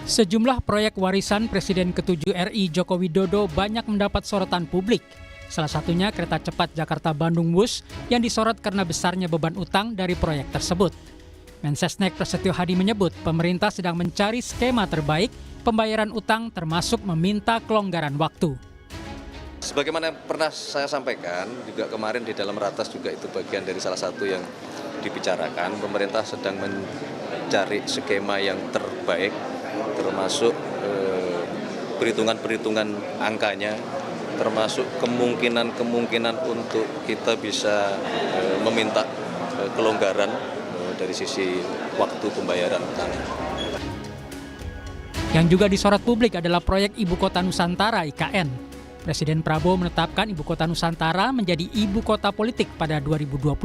Sejumlah proyek warisan Presiden ke-7 RI Joko Widodo banyak mendapat sorotan publik. Salah satunya kereta cepat Jakarta-Bandung Wush yang disorot karena besarnya beban utang dari proyek tersebut. Mensesnek Prasetyo Hadi menyebut pemerintah sedang mencari skema terbaik pembayaran utang termasuk meminta kelonggaran waktu. Sebagaimana pernah saya sampaikan, juga kemarin di dalam ratas juga itu bagian dari salah satu yang dibicarakan. Pemerintah sedang mencari skema yang terbaik, termasuk perhitungan-perhitungan angkanya, termasuk kemungkinan untuk kita bisa meminta kelonggaran dari sisi waktu pembayaran utang. Yang juga disorot publik adalah proyek Ibu Kota Nusantara (IKN). Presiden Prabowo menetapkan Ibu Kota Nusantara menjadi ibu kota politik pada 2028.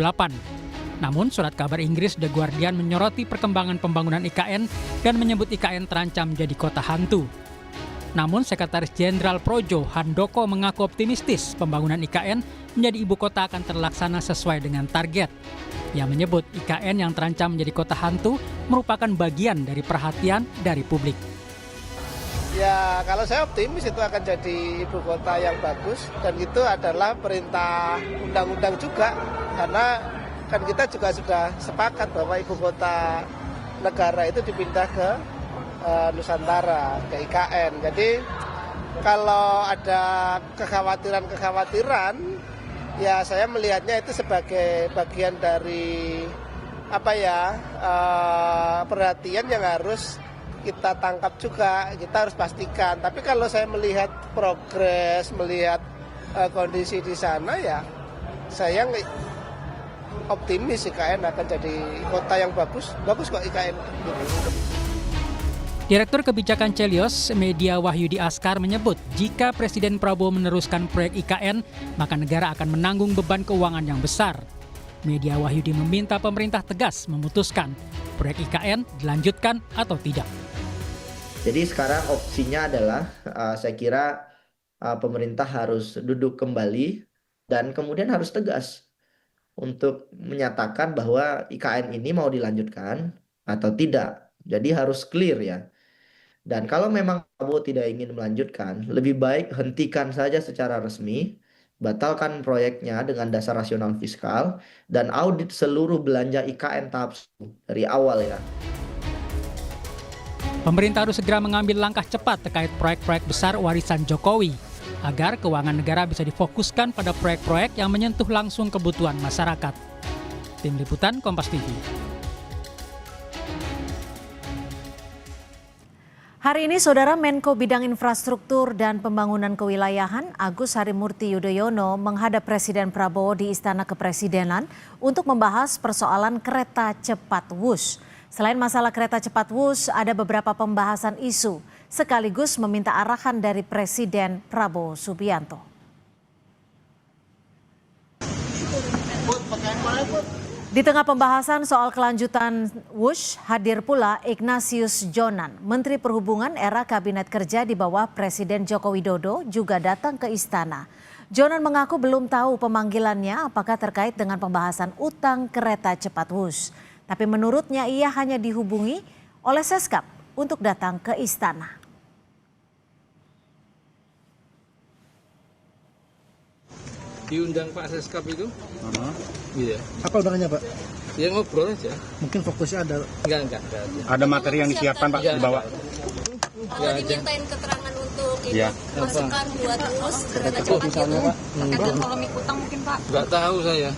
Namun surat kabar Inggris The Guardian menyoroti perkembangan pembangunan IKN dan menyebut IKN terancam jadi kota hantu. Namun Sekretaris Jenderal Projo Handoko mengaku optimistis pembangunan IKN menjadi ibu kota akan terlaksana sesuai dengan target. Ia menyebut IKN yang terancam menjadi kota hantu merupakan bagian dari perhatian dari publik. Ya, kalau saya optimis itu akan jadi ibu kota yang bagus dan itu adalah perintah undang-undang juga, karena kan kita juga sudah sepakat bahwa ibu kota negara itu dipindah ke Nusantara, ke IKN. Jadi kalau ada kekhawatiran, ya saya melihatnya itu sebagai bagian dari perhatian yang harus kita tangkap juga, kita harus pastikan. Tapi kalau saya melihat progres, melihat kondisi di sana, ya saya optimis IKN akan jadi kota yang bagus kok IKN. Direktur Kebijakan Celios, Media Wahyudi Askar menyebut jika Presiden Prabowo meneruskan proyek IKN, maka negara akan menanggung beban keuangan yang besar. Media Wahyudi meminta pemerintah tegas memutuskan proyek IKN dilanjutkan atau tidak. Jadi sekarang opsinya adalah saya kira pemerintah harus duduk kembali dan kemudian harus tegas untuk menyatakan bahwa IKN ini mau dilanjutkan atau tidak. Jadi harus clear ya. Dan kalau memang Prabowo tidak ingin melanjutkan, lebih baik hentikan saja secara resmi, batalkan proyeknya dengan dasar rasional fiskal, dan audit seluruh belanja IKN tahap 1 dari awal ya. Pemerintah harus segera mengambil langkah cepat terkait proyek-proyek besar warisan Jokowi, agar keuangan negara bisa difokuskan pada proyek-proyek yang menyentuh langsung kebutuhan masyarakat. Tim Liputan Kompas TV. Hari ini, Saudara Menko Bidang Infrastruktur dan Pembangunan Kewilayahan Agus Harimurti Yudhoyono menghadap Presiden Prabowo di Istana Kepresidenan untuk membahas persoalan kereta cepat Wush. Selain masalah kereta cepat Wush, ada beberapa pembahasan isu, sekaligus meminta arahan dari Presiden Prabowo Subianto. Di tengah pembahasan soal kelanjutan Wush, hadir pula Ignatius Jonan, Menteri Perhubungan era Kabinet Kerja di bawah Presiden Joko Widodo juga datang ke istana. Jonan mengaku belum tahu pemanggilannya apakah terkait dengan pembahasan utang kereta cepat Wush. Tapi menurutnya ia hanya dihubungi oleh Seskap untuk datang ke istana. Diundang Pak Seskap itu? Iya. Apa undangannya Pak? Ya ngobrol aja. Mungkin fokusnya ada. Enggak. Ada materi yang disiapkan Pak dibawa? Kalau dimintain keterangan untuk ya. Masukan buat terus kereta cepat itu pakai polemik utang mungkin Pak? Enggak tahu saya.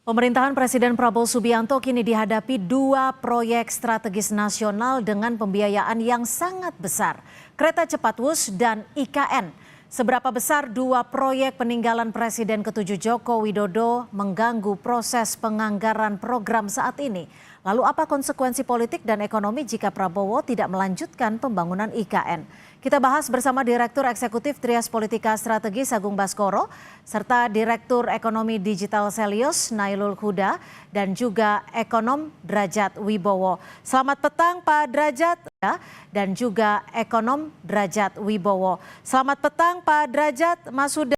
Pemerintahan Presiden Prabowo Subianto kini dihadapi 2 proyek strategis nasional dengan pembiayaan yang sangat besar. Kereta cepat Wush dan IKN. Seberapa besar 2 proyek peninggalan Presiden ke-7 Joko Widodo mengganggu proses penganggaran program saat ini? Lalu apa konsekuensi politik dan ekonomi jika Prabowo tidak melanjutkan pembangunan IKN? Kita bahas bersama Direktur Eksekutif Trias Politika Strategis Agung Baskoro, serta Direktur Ekonomi Digital Celios Nailul Huda, dan juga Ekonom Drajat Wibowo. Selamat petang Pak Drajat, dan juga Ekonom Drajat Wibowo. Selamat petang Pak Drajat, Mas Huda.